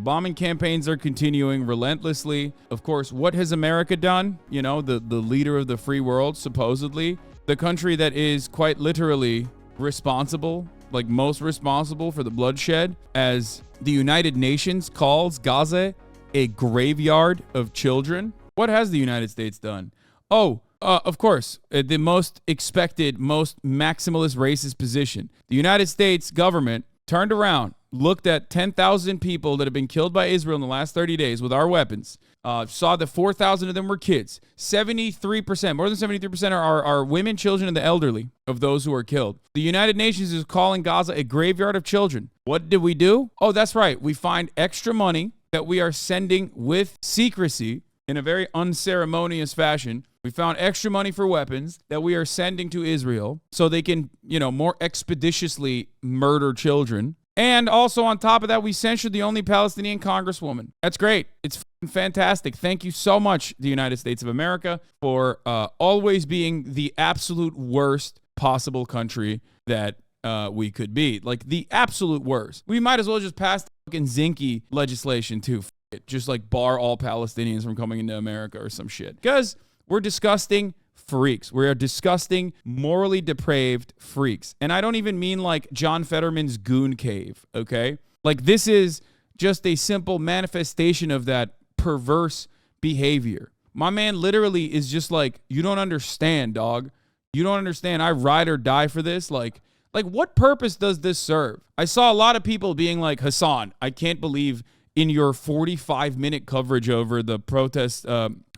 bombing campaigns are continuing relentlessly. Of course, what has America done? You know, the leader of the free world, supposedly. The country that is quite literally responsible, like most responsible for the bloodshed, as the United Nations calls Gaza a graveyard of children. What has the United States done? Of course, the most expected, most maximalist racist position. The United States government turned around, looked at 10,000 people that have been killed by Israel in the last 30 days with our weapons, saw that 4,000 of them were kids. 73%, more than 73% are women, children, and the elderly of those who are killed. The United Nations is calling Gaza a graveyard of children. What did we do? Oh, that's right. We find extra money that we are sending with secrecy in a very unceremonious fashion. We found extra money for weapons that we are sending to Israel so they can, more expeditiously murder children. And also on top of that, we censured the only Palestinian congresswoman. That's great. It's fantastic. Thank you so much, the United States of America, for always being the absolute worst possible country that we could be. Like the absolute worst. We might as well just pass the fucking Zinke legislation too. Just like bar all Palestinians from coming into America or some shit. Because we're disgusting freaks. We are disgusting, morally depraved freaks. And I don't even mean like John Fetterman's goon cave, okay? Like this is just a simple manifestation of that perverse behavior. My man literally is just like, you don't understand, dog. You don't understand. I ride or die for this. Like what purpose does this serve? I saw a lot of people being like, Hasan, I can't believe in your 45-minute coverage over the protest,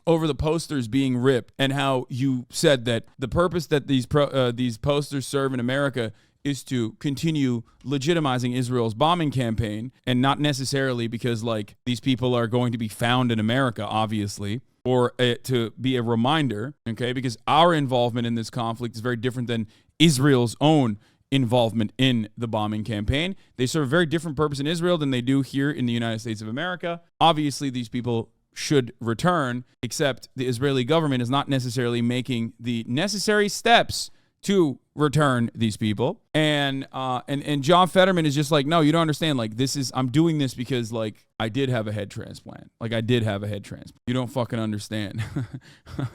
over the posters being ripped, and how you said that the purpose that these posters serve in America is to continue legitimizing Israel's bombing campaign, and not necessarily because like these people are going to be found in America, obviously, or to be a reminder, okay? Because our involvement in this conflict is very different than Israel's own involvement in the bombing campaign. They serve a very different purpose in Israel than they do here in the United States of America. Obviously, these people should return, except the Israeli government is not necessarily making the necessary steps to return these people. And John Fetterman is just like, no, you don't understand. Like I'm doing this because like I did have a head transplant. Like I did have a head transplant. You don't fucking understand.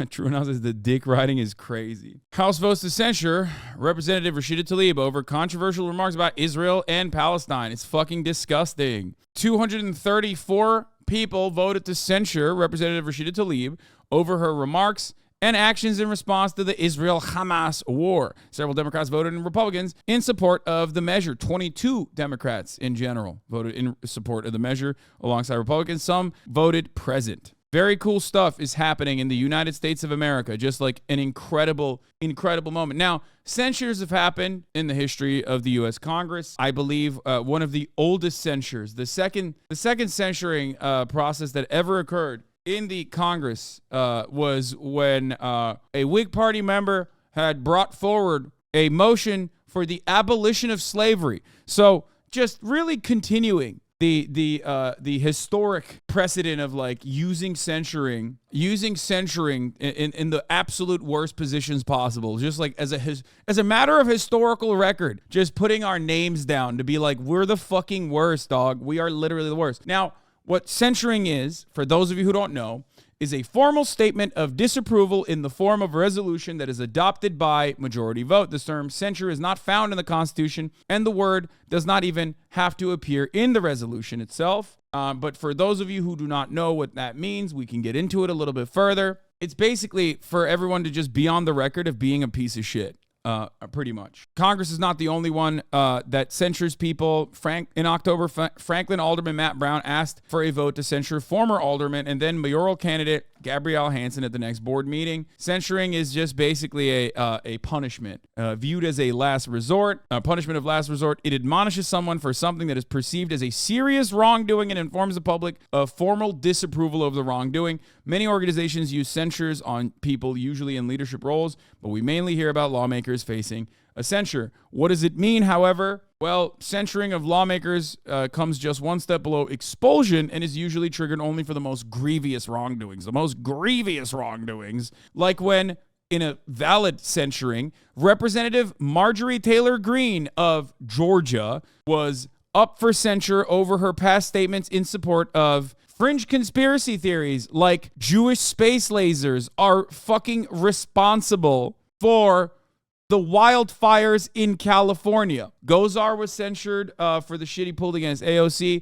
True enough says the dick riding is crazy. House votes to censure Representative Rashida Tlaib over controversial remarks about Israel and Palestine. It's fucking disgusting. 234 people voted to censure Representative Rashida Tlaib over her remarks and actions in response to the Israel-Hamas war. Several Democrats voted and Republicans in support of the measure. 22 Democrats in general voted in support of the measure alongside Republicans. Some voted present. Very cool stuff is happening in the United States of America. Just like an incredible, incredible moment. Now, censures have happened in the history of the U.S. Congress. I believe one of the oldest censures, the second censuring process that ever occurred in the Congress was when a Whig Party member had brought forward a motion for the abolition of slavery. So just really continuing the historic precedent of like using censuring in the absolute worst positions possible, just like as a matter of historical record, just putting our names down to be like, we're the fucking worst, dog. We are literally the worst. Now, what censuring is, for those of you who don't know, is a formal statement of disapproval in the form of a resolution that is adopted by majority vote. This term censure is not found in the Constitution, and the word does not even have to appear in the resolution itself. But for those of you who do not know what that means, we can get into it a little bit further. It's basically for everyone to just be on the record of being a piece of shit. Pretty much. Congress is not the only one that censures people. In October, Franklin Alderman Matt Brown asked for a vote to censure former alderman and then mayoral candidate Gabrielle Hansen at the next board meeting. Censuring is just basically a punishment, viewed as a last resort, a punishment of last resort. It admonishes someone for something that is perceived as a serious wrongdoing and informs the public of formal disapproval of the wrongdoing. Many organizations use censures on people, usually in leadership roles, but we mainly hear about lawmakers facing a censure. What does it mean, however? Well, censuring of lawmakers comes just one step below expulsion and is usually triggered only for the most grievous wrongdoings. The most grievous wrongdoings, like when, in a valid censuring, Representative Marjorie Taylor Greene of Georgia was up for censure over her past statements in support of fringe conspiracy theories like Jewish space lasers are fucking responsible for the wildfires in California. Gozar was censured for the shit he pulled against AOC.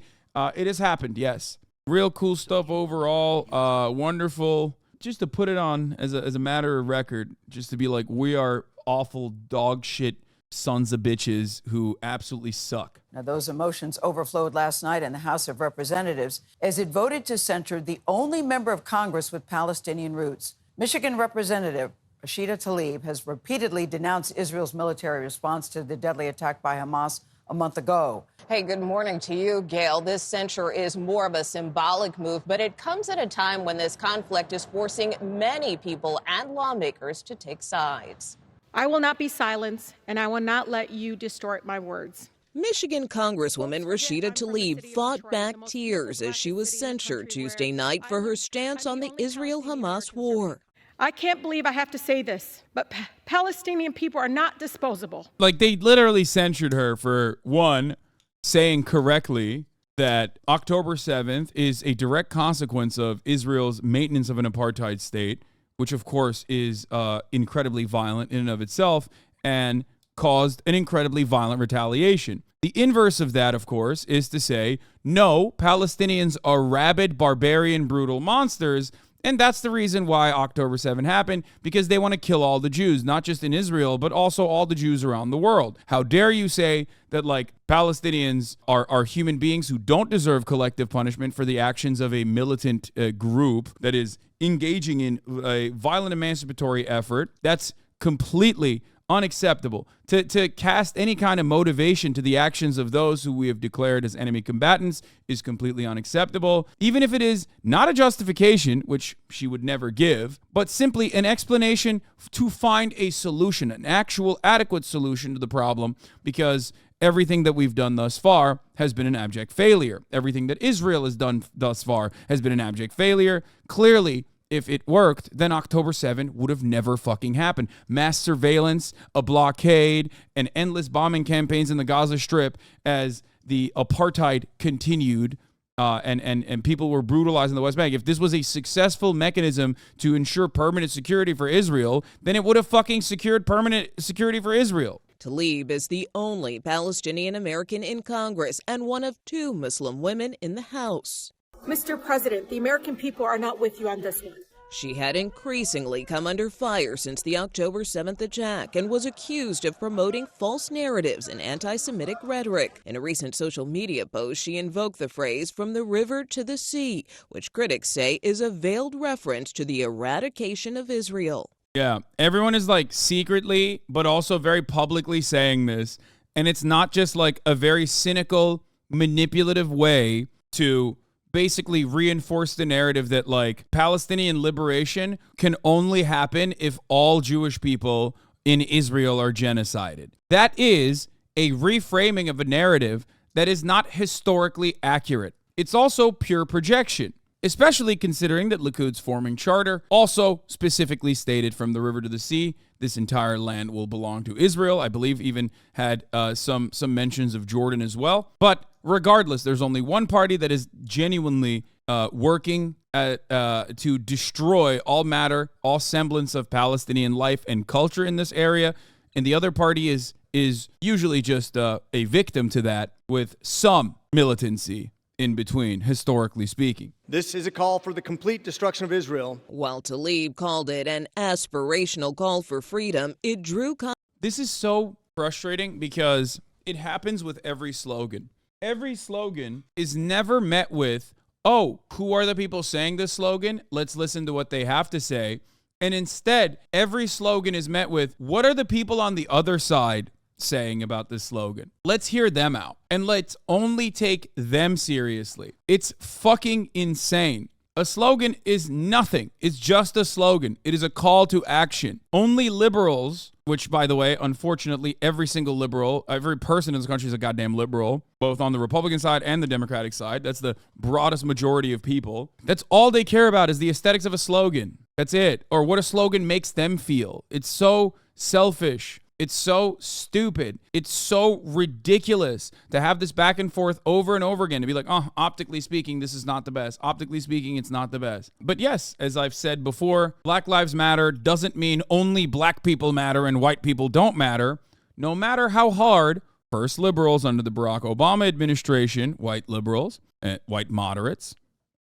It has happened, yes. Real cool stuff overall. Wonderful. Just to put it on as a matter of record, just to be like, we are awful dog shit sons of bitches who absolutely suck. Now, those emotions overflowed last night in the House of Representatives as it voted to censure the only member of Congress with Palestinian roots. Michigan Representative Rashida Tlaib has repeatedly denounced Israel's military response to the deadly attack by Hamas a month ago. Hey, good morning to you, Gail. This censure is more of a symbolic move, but it comes at a time when this conflict is forcing many people and lawmakers to take sides. I will not be silenced, and I will not let you distort my words. Michigan Congresswoman Rashida Tlaib fought back tears as she was censured Tuesday night for her stance on the Israel-Hamas war. I can't believe I have to say this, but Palestinian people are not disposable. Like, they literally censured her for, one, saying correctly that October 7th is a direct consequence of Israel's maintenance of an apartheid state, which of course is incredibly violent in and of itself and caused an incredibly violent retaliation. The inverse of that, of course, is to say, no, Palestinians are rabid, barbarian, brutal monsters, and that's the reason why October 7 happened, because they want to kill all the Jews, not just in Israel, but also all the Jews around the world. How dare you say that, like, Palestinians are human beings who don't deserve collective punishment for the actions of a militant group that is engaging in a violent emancipatory effort? That's completely unacceptable. To cast any kind of motivation to the actions of those who we have declared as enemy combatants is completely unacceptable, even if it is not a justification, which she would never give, but simply an explanation to find a solution, an actual adequate solution to the problem, because everything that we've done thus far has been an abject failure. Everything that Israel has done thus far has been an abject failure. Clearly, if it worked, then October 7 would have never fucking happened. Mass surveillance, a blockade, and endless bombing campaigns in the Gaza Strip as the apartheid continued and people were brutalized in the West Bank. If this was a successful mechanism to ensure permanent security for Israel, then it would have fucking secured permanent security for Israel. Tlaib is the only Palestinian American in Congress and one of 2 Muslim women in the House. Mr. President, the American people are not with you on this one. She had increasingly come under fire since the October 7th attack and was accused of promoting false narratives and anti-Semitic rhetoric. In a recent social media post, she invoked the phrase "from the river to the sea," which critics say is a veiled reference to the eradication of Israel. Yeah, everyone is like secretly, but also very publicly saying this. And it's not just like a very cynical, manipulative way to basically reinforce the narrative that, like, Palestinian liberation can only happen if all Jewish people in Israel are genocided. That is a reframing of a narrative that is not historically accurate. It's also pure projection, especially considering that Likud's forming charter also specifically stated from the river to the sea, this entire land will belong to Israel. I believe even had some mentions of Jordan as well. But regardless, there's only one party that is genuinely working to destroy all matter, all semblance of Palestinian life and culture in this area. And the other party is usually just a victim to that, with some militancy in between, historically speaking. This is a call for the complete destruction of Israel. While Tlaib called it an aspirational call for freedom, it drew... This is so frustrating because it happens with every slogan. Every slogan is never met with, oh, who are the people saying this slogan? Let's listen to what they have to say. And instead, every slogan is met with, what are the people on the other side saying about this slogan? Let's hear them out. And let's only take them seriously. It's fucking insane. A slogan is nothing. It's just a slogan. It is a call to action. Only liberals, which, by the way, unfortunately, every single liberal, every person in this country is a goddamn liberal, both on the Republican side and the Democratic side. That's the broadest majority of people. That's all they care about, is the aesthetics of a slogan. That's it. Or what a slogan makes them feel. It's so selfish. It's so stupid. It's so ridiculous to have this back and forth over and over again, to be like, oh, optically speaking, this is not the best. Optically speaking, it's not the best. But yes, as I've said before, Black Lives Matter doesn't mean only black people matter and white people don't matter. No matter how hard first liberals under the Barack Obama administration, white liberals, white moderates,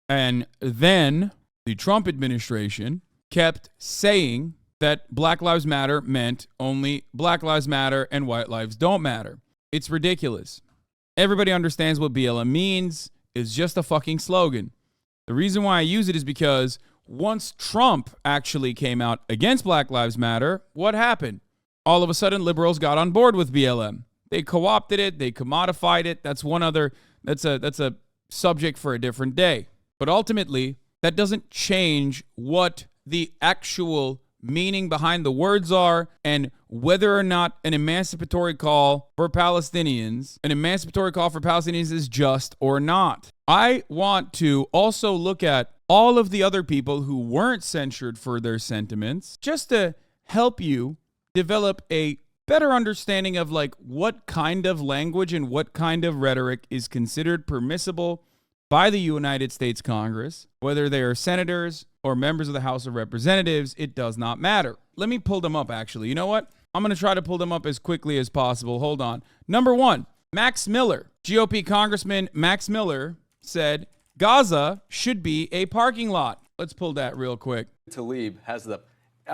and then the Trump administration kept saying that Black Lives Matter meant only Black Lives Matter and white lives don't matter. It's ridiculous. Everybody understands what BLM means. It's just a fucking slogan. The reason why I use it is because once Trump actually came out against Black Lives Matter, what happened? All of a sudden, liberals got on board with BLM. They co-opted it. They commodified it. That's a subject for a different day. But ultimately, that doesn't change what the actual meaning behind the words are, and whether or not an emancipatory call for Palestinians is just or not. I want to also look at all of the other people who weren't censured for their sentiments, just to help you develop a better understanding of like what kind of language and what kind of rhetoric is considered permissible by the United States Congress, whether they are senators or members of the House of Representatives. It does not matter. Let me pull them up, actually. You know what? I'm going to try to pull them up as quickly as possible. Hold on. Number one, Max Miller. GOP Congressman Max Miller said Gaza should be a parking lot. Let's pull that real quick. Tlaib has I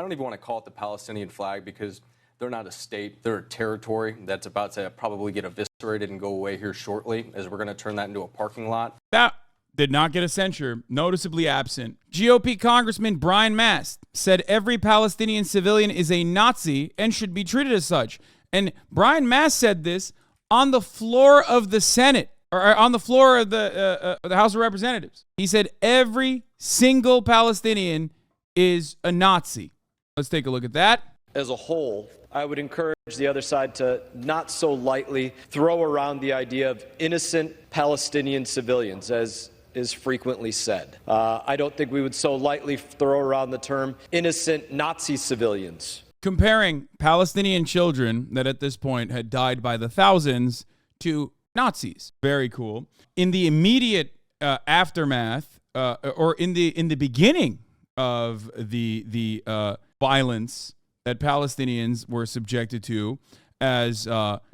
don't even want to call it the Palestinian flag, because they're not a state. They're a territory that's about to probably get eviscerated and go away here shortly, as we're going to turn that into a parking lot. That did not get a censure, noticeably absent. GOP Congressman Brian Mast said every Palestinian civilian is a Nazi and should be treated as such. And Brian Mast said this on the floor of the Senate, or on the floor of the House of Representatives. He said every single Palestinian is a Nazi. Let's take a look at that. As a whole, I would encourage the other side to not so lightly throw around the idea of innocent Palestinian civilians, as is frequently said. I don't think we would so lightly throw around the term innocent Nazi civilians. Comparing Palestinian children that at this point had died by the thousands to Nazis. Very cool. In the immediate aftermath, or in the beginning of the violence that Palestinians were subjected to, as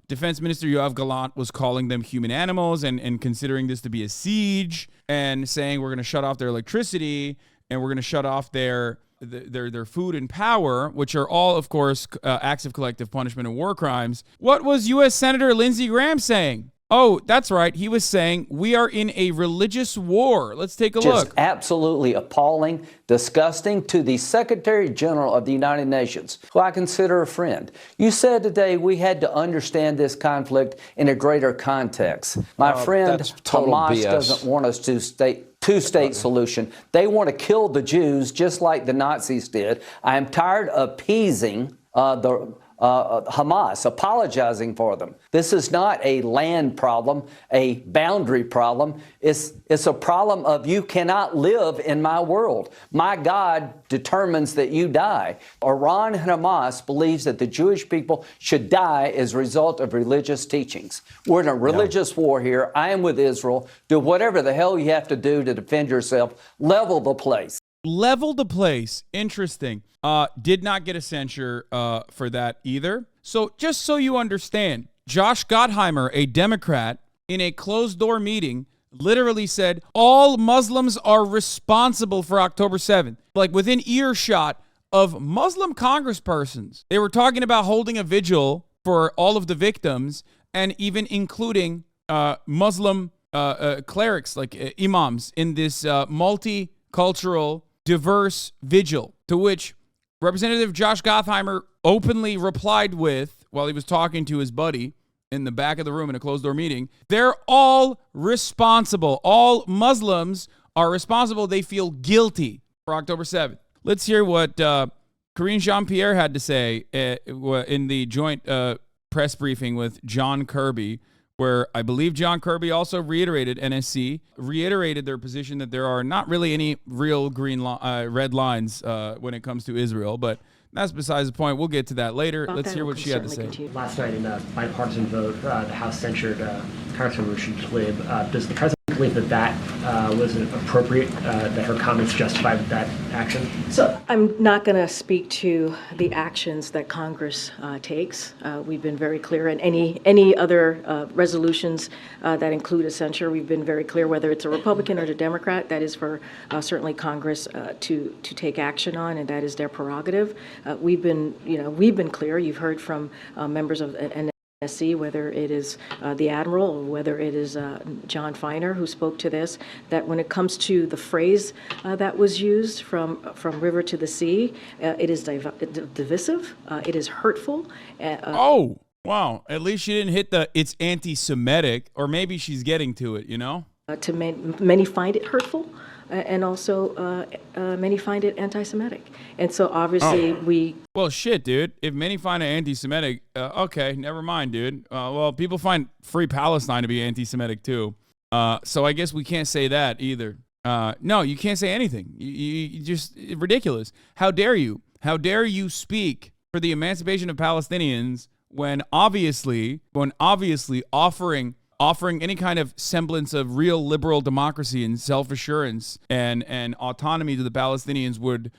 Defense Minister Yoav Gallant was calling them human animals and considering this to be a siege, and saying we're going to shut off their electricity and we're going to shut off their food and power, which are all, of course, acts of collective punishment and war crimes. What was U.S. Senator Lindsey Graham saying? Oh, that's right. He was saying we are in a religious war. Let's take a look. Just absolutely appalling, disgusting to the Secretary General of the United Nations, who I consider a friend. You said today we had to understand this conflict in a greater context. My friend, Hamas doesn't want us to two-state solution. They want to kill the Jews just like the Nazis did. I am tired of appeasing Hamas, apologizing for them. This is not a land problem, a boundary problem. It's a problem of you cannot live in my world. My God determines that you die. Iran and Hamas believes that the Jewish people should die as a result of religious teachings. We're in a religious war here. I am with Israel. Do whatever the hell you have to do to defend yourself. Level the place. Level the place. Interesting. Did not get a censure for that either. So just so you understand, Josh Gottheimer, a Democrat, in a closed-door meeting, literally said all Muslims are responsible for October 7th. Like within earshot of Muslim congresspersons. They were talking about holding a vigil for all of the victims, and even including Muslim clerics, like imams, in this multicultural, diverse vigil, to which Representative Josh Gottheimer openly replied with, while he was talking to his buddy in the back of the room in a closed-door meeting, they're all responsible. All Muslims are responsible. They feel guilty for October 7th. Let's hear what Karine Jean-Pierre had to say in the joint press briefing with John Kirby, where I believe John Kirby also reiterated, NSC, reiterated their position that there are not really any real red lines when it comes to Israel, but That's besides the point. We'll get to that later. Let's hear what she had to say. Last night in a bipartisan vote, the House censured Congresswoman Rashida Tlaib. Does the president believe that was appropriate, that her comments justified that action? So I'm not going to speak to the actions that Congress takes. We've been very clear, and any other resolutions that include a censure, we've been very clear, whether it's a Republican or a Democrat, that is for certainly Congress to take action on, and that is their prerogative. We've been clear. You've heard from members of NSC, whether it is the Admiral or whether it is John Feiner who spoke to this, that when it comes to the phrase that was used from river to the sea, it is divisive, it is hurtful. Oh, wow. At least she didn't hit it's anti-Semitic, or maybe she's getting to it, To many find it hurtful. And also, many find it anti-Semitic. And so obviously Well, shit, dude. If many find it anti-Semitic, okay, never mind, dude. Well, people find Free Palestine to be anti-Semitic too. So I guess we can't say that either. No, you can't say anything. You just ridiculous. How dare you? How dare you speak for the emancipation of Palestinians when obviously offering any kind of semblance of real liberal democracy and self-assurance and autonomy to the Palestinians would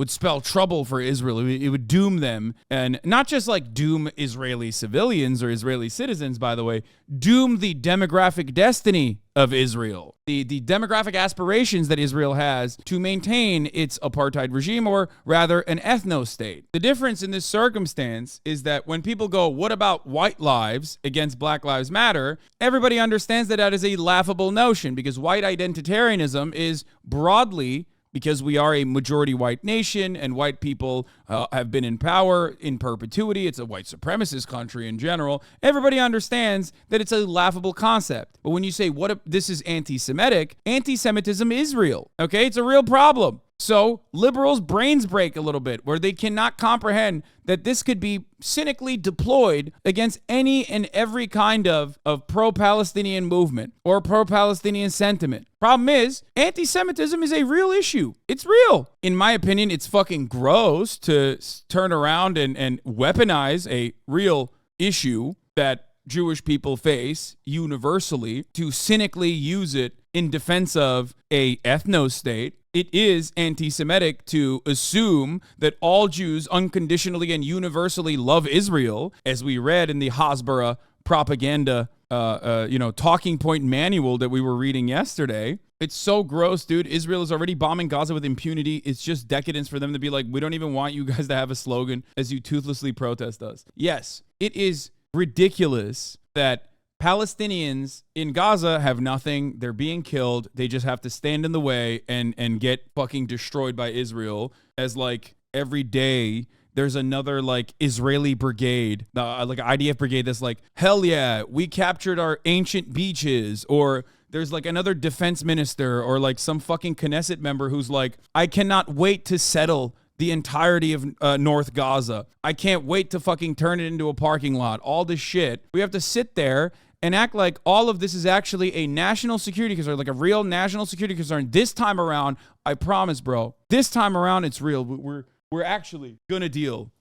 spell trouble for Israel. It would doom them, and not just like doom Israeli civilians or Israeli citizens, by the way, doom the demographic destiny of Israel, the demographic aspirations that Israel has to maintain its apartheid regime, or rather an ethno-state. The difference in this circumstance is that when people go, what about white lives against Black Lives Matter, everybody understands that is a laughable notion, because white identitarianism is broadly, because we are a majority white nation and white people have been in power in perpetuity. It's a white supremacist country in general. Everybody understands that it's a laughable concept. But when you say, what if this is anti-Semitic, anti-Semitism is real. Okay, it's a real problem. So liberals' brains break a little bit, where they cannot comprehend that this could be cynically deployed against any and every kind of pro-Palestinian movement or pro-Palestinian sentiment. Problem is, anti-Semitism is a real issue. It's real. In my opinion, it's fucking gross to turn around and weaponize a real issue that Jewish people face universally, to cynically use it in defense of a ethno-state. It is anti-Semitic to assume that all Jews unconditionally and universally love Israel, as we read in the Hasbara propaganda, talking point manual that we were reading yesterday. It's so gross, dude. Israel is already bombing Gaza with impunity. It's just decadence for them to be like, we don't even want you guys to have a slogan as you toothlessly protest us. Yes, it is ridiculous that Palestinians in Gaza have nothing. They're being killed. They just have to stand in the way and get fucking destroyed by Israel, as like every day there's another like Israeli brigade, like IDF brigade that's like, hell yeah, we captured our ancient beaches. Or there's like another defense minister or like some fucking Knesset member who's like, I cannot wait to settle the entirety of North Gaza. I can't wait to fucking turn it into a parking lot. All this shit. We have to sit there and act like all of this is actually a national security concern, like a real national security concern. This time around, I promise, bro, this time around, it's real. We're actually gonna deal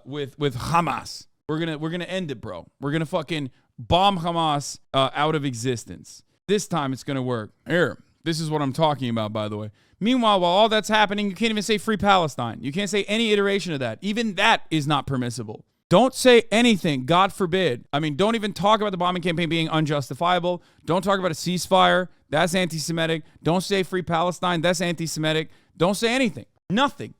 with Hamas. We're gonna end it, bro. We're gonna fucking bomb Hamas out of existence. This time it's gonna work. Here, this is what I'm talking about, by the way. Meanwhile, while all that's happening, you can't even say Free Palestine. You can't say any iteration of that. Even that is not permissible. Don't say anything, God forbid. I mean, don't even talk about the bombing campaign being unjustifiable. Don't talk about a ceasefire. That's anti-Semitic. Don't say Free Palestine. That's anti-Semitic. Don't say anything. Nothing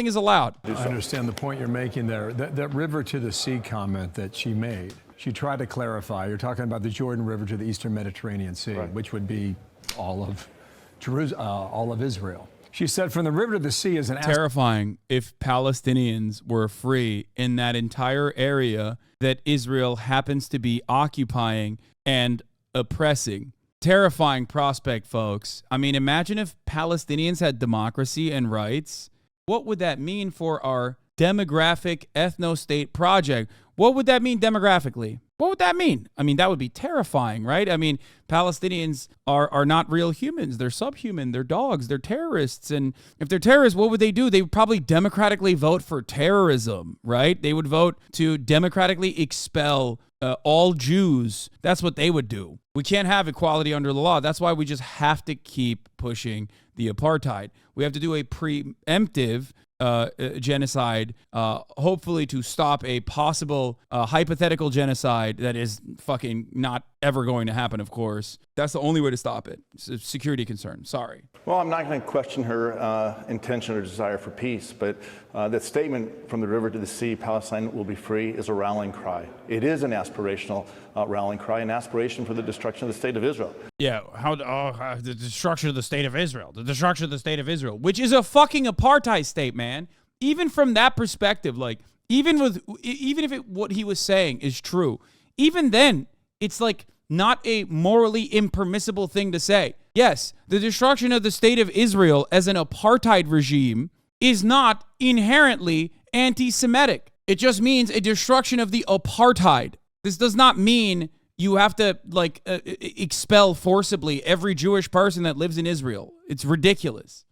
is allowed. I understand the point you're making there. That river to the sea comment that she made, she tried to clarify. You're talking about the Jordan River to the Eastern Mediterranean Sea, right, which would be all of Israel. She said from the river to the sea is an terrifying if Palestinians were free in that entire area that Israel happens to be occupying and oppressing. Terrifying prospect, folks. I mean, imagine if Palestinians had democracy and rights. What would that mean for our demographic ethno-state project? What would that mean demographically? What would that mean? I mean, that would be terrifying, right? I mean, Palestinians are not real humans. They're subhuman. They're dogs. They're terrorists. And if they're terrorists, what would they do? They would probably democratically vote for terrorism, right? They would vote to democratically expel all Jews. That's what they would do. We can't have equality under the law. That's why we just have to keep pushing the apartheid. We have to do a preemptive genocide, hopefully to stop a possible hypothetical genocide that is fucking not ever going to happen, of course. That's the only way to stop it. It's a security concern. Sorry. Well, I'm not going to question her intention or desire for peace, but that statement, from the river to the sea, Palestine will be free, is a rallying cry. It is an aspirational rallying cry, an aspiration for the destruction of the state of Israel. Yeah, the destruction of the state of Israel. The destruction of the state of Israel, which is a fucking apartheid state, man. Even from that perspective, like, even if what he was saying is true, even then, it's like not a morally impermissible thing to say. Yes, the destruction of the state of Israel as an apartheid regime is not inherently anti-Semitic. It just means a destruction of the apartheid. This does not mean you have to expel forcibly every Jewish person that lives in Israel. It's ridiculous.